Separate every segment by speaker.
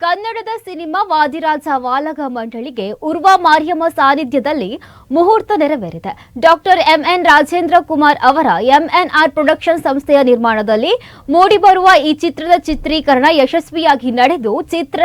Speaker 1: ಕನ್ನಡದ ಸಿನಿಮಾ ವಾದಿರಾಜ ವಾಲಗ ಮಂಡಳಿಗೆ ಉರ್ವ ಮಾರಿಯಮ್ಮ ಸಾನ್ನಿಧ್ಯದಲ್ಲಿ ಮುಹೂರ್ತ ನೆರವೇರಿದೆ. ಡಾಕ್ಟರ್ ಎಂಎನ್ ರಾಜೇಂದ್ರ ಕುಮಾರ್ ಅವರ ಎಂಎನ್ಆರ್ ಪ್ರೊಡಕ್ಷನ್ ಸಂಸ್ಥೆಯ ನಿರ್ಮಾಣದಲ್ಲಿ ಮೂಡಿಬರುವ ಈ ಚಿತ್ರದ ಚಿತ್ರೀಕರಣ ಯಶಸ್ವಿಯಾಗಿ ನಡೆದು ಚಿತ್ರ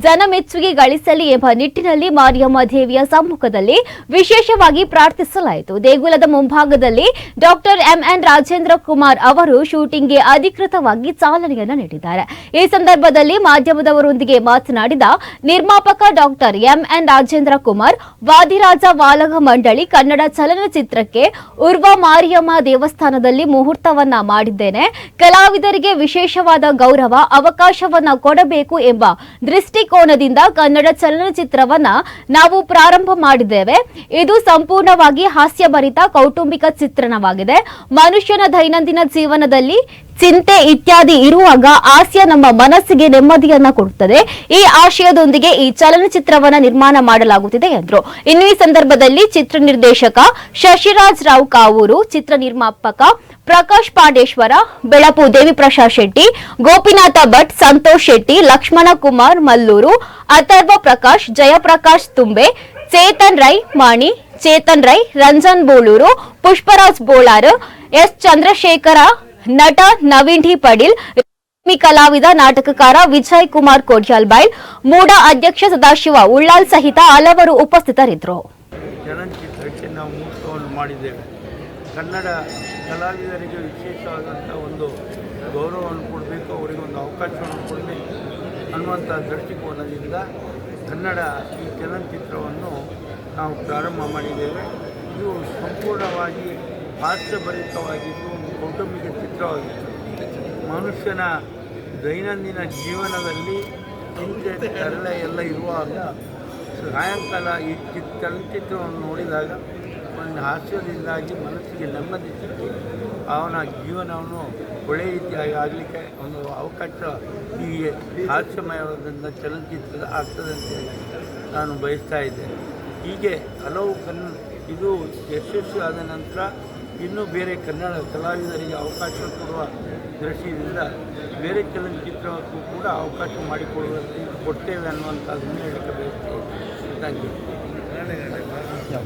Speaker 1: ಜನಮೆಚ್ಚುಗೆ ಗಳಿಸಲಿ ಎಂಬ ನಿಟ್ಟಿನಲ್ಲಿ ಮಾರಿಯಮ್ಮ ದೇವಿಯ ಸಮ್ಮುಖದಲ್ಲಿ ವಿಶೇಷವಾಗಿ ಪ್ರಾರ್ಥಿಸಲಾಯಿತು. ದೇಗುಲದ ಮುಂಭಾಗದಲ್ಲಿ ಡಾಕ್ಟರ್ ಎಂಎನ್ ರಾಜೇಂದ್ರ ಕುಮಾರ್ ಅವರು ಶೂಟಿಂಗ್ಗೆ ಅಧಿಕೃತವಾಗಿ ಚಾಲನೆಯನ್ನು ನೀಡಿದ್ದಾರೆ. ಈ ಸಂದರ್ಭದಲ್ಲಿ ಮಾಧ್ಯಮದವರೊಂದಿಗೆ ಮಾತನಾಡಿದ ನಿರ್ಮಾಪಕ ಡಾಕ್ಟರ್ ಎಂಎನ್ ರಾಜೇಂದ್ರ ಕುಮಾರ್, ವಾದಿರಾಜ ವಾಲಗ ಮಂಡಳಿ ಕನ್ನಡ ಚಲನಚಿತ್ರಕ್ಕೆ ಉರ್ವ ಮಾರಿಯಮ್ಮ ದೇವಸ್ಥಾನದಲ್ಲಿ ಮುಹೂರ್ತವನ್ನ ಮಾಡಿದ್ದೇನೆ. ಕಲಾವಿದರಿಗೆ ವಿಶೇಷವಾದ ಗೌರವ ಅವಕಾಶವನ್ನ ಕೊಡಬೇಕು ಎಂಬ ದೃಷ್ಟಿಕೋನದಿಂದ ಕನ್ನಡ ಚಲನಚಿತ್ರವನ್ನ ನಾವು ಪ್ರಾರಂಭ ಮಾಡಿದ್ದೇವೆ. ಇದು ಸಂಪೂರ್ಣವಾಗಿ ಹಾಸ್ಯಭರಿತ ಕೌಟುಂಬಿಕ ಚಿತ್ರಣವಾಗಿದೆ. ಮನುಷ್ಯನ ದೈನಂದಿನ ಜೀವನದಲ್ಲಿ ಚಿಂತೆ ಇತ್ಯಾದಿ ಇರುವಾಗ ಹಾಸ್ಯ ನಮ್ಮ ಮನಸ್ಸಿಗೆ ನೆಮ್ಮದಿಯನ್ನ ಕೊಡುತ್ತದೆ. ಈ ಆಶಯದೊಂದಿಗೆ ಈ ಚಲನಚಿತ್ರವನ್ನ ನಿರ್ಮಾಣ ಮಾಡಲಾಗುತ್ತಿದೆ ಎಂದರು. ಇನ್ನು ಈ ಸಂದರ್ಭದಲ್ಲಿ ಚಿತ್ರ ನಿರ್ದೇಶಕ ಶಶಿರಾಜ್ ರಾವ್ ಕಾವೂರು, ಚಿತ್ರ ನಿರ್ಮಾಪಕ ಪ್ರಕಾಶ್ ಪಾಂಡೇಶ್ವರ, ಬೆಳಪು ದೇವಿಪ್ರಸಾದ್ ಶೆಟ್ಟಿ, ಗೋಪಿನಾಥ ಭಟ್, ಸಂತೋಷ್ ಶೆಟ್ಟಿ, ಲಕ್ಷ್ಮಣ ಕುಮಾರ್ ಮಲ್ಲೂರು, ಅಥರ್ವ ಪ್ರಕಾಶ್, ಜಯಪ್ರಕಾಶ್ ತುಂಬೆ, ಚೇತನ್ ರೈ ಮಾಣಿ, ಚೇತನ್ ರೈ, ರಂಜನ್ ಬೋಳೂರು, ಪುಷ್ಪರಾಜ್ ಬೋಳಾರ್, ಎಸ್ ಚಂದ್ರಶೇಖರ, ನಟ ನವೀನ್ ಡಿ ಪಡೀಲ್, ಕಲಾವಿದ ನಾಟಕಕಾರ ವಿಜಯ್ ಕುಮಾರ್ ಕೋಟ್ಯಾಲ್ಬೈಲ್, ಮೂಡ ಅಧ್ಯಕ್ಷ ಸದಾಶಿವ ಉಳ್ಳಾಲ್ ಸಹಿತ ಹಲವರು ಉಪಸ್ಥಿತರಿದ್ದರು.
Speaker 2: ಚಲನಚಿತ್ರಕ್ಕೆ ನಾವು ಮುಹೂರ್ತವನ್ನು ಮಾಡಿದ್ದೇವೆ. ಕನ್ನಡ ಕಲಾವಿದರಿಗೆ ವಿಶೇಷವಾದಂಥ ಒಂದು ಗೌರವವನ್ನು ಕೊಡಬೇಕು, ಅವರಿಗೆ ಒಂದು ಅವಕಾಶವನ್ನು ಕೊಡಬೇಕು ಅನ್ನುವಂಥ ದೃಷ್ಟಿಕೋನದಿಂದ ಕನ್ನಡ ಈ ಚಲನಚಿತ್ರವನ್ನು ನಾವು ಪ್ರಾರಂಭ ಮಾಡಿದ್ದೇವೆ. ಇದು ಸಂಪೂರ್ಣವಾಗಿ ಹಾಸ್ಯಭರಿತವಾಗಿದ್ದು ಒಂದು ಕೌಟುಂಬಿಕ ಚಿತ್ರವಾಗಿತ್ತು. ಮನುಷ್ಯನ ದೈನಂದಿನ ಜೀವನದಲ್ಲಿ ಚಿಂತೆ ತರಲೆ ಎಲ್ಲ ಇರುವಾಗ ಸಾಯಂಕಾಲ ಈ ಚಲನಚಿತ್ರವನ್ನು ನೋಡಿದಾಗ ಒಂದು ಹಾಸ್ಯದಿಂದಾಗಿ ಮನಸ್ಸಿಗೆ ನೆಮ್ಮದಿ ಸಿಕ್ಕಿ ಅವನ ಜೀವನವನ್ನು ಒಳ್ಳೆಯ ರೀತಿಯಾಗಿ ಆಗಲಿಕ್ಕೆ ಒಂದು ಅವಕಾಶ ಈ ಹಾಸ್ಯಮಯವಾದಂಥ ಚಲನಚಿತ್ರದ ಆಗ್ತದಂತೆ ನಾನು ಬಯಸ್ತಾ ಇದ್ದೇನೆ. ಹೀಗೆ ಹಲವು ಇದು ಯಶಸ್ವಿ ಆದ ನಂತರ ಇನ್ನೂ ಬೇರೆ ಕನ್ನಡ ಕಲಾವಿದರಿಗೆ ಅವಕಾಶ ಕೊಡುವ ದೃಷ್ಟಿಯಿಂದ ಬೇರೆ ಚಲನಚಿತ್ರಕ್ಕೂ ಕೂಡ ಅವಕಾಶ ಮಾಡಿಕೊಡುವ ಕೊಡ್ತೇವೆ ಅನ್ನುವಂಥದ್ದನ್ನು ಹೇಳಕ್ಕೆ ಬಯಸ್ತೇವೆ. Thank you.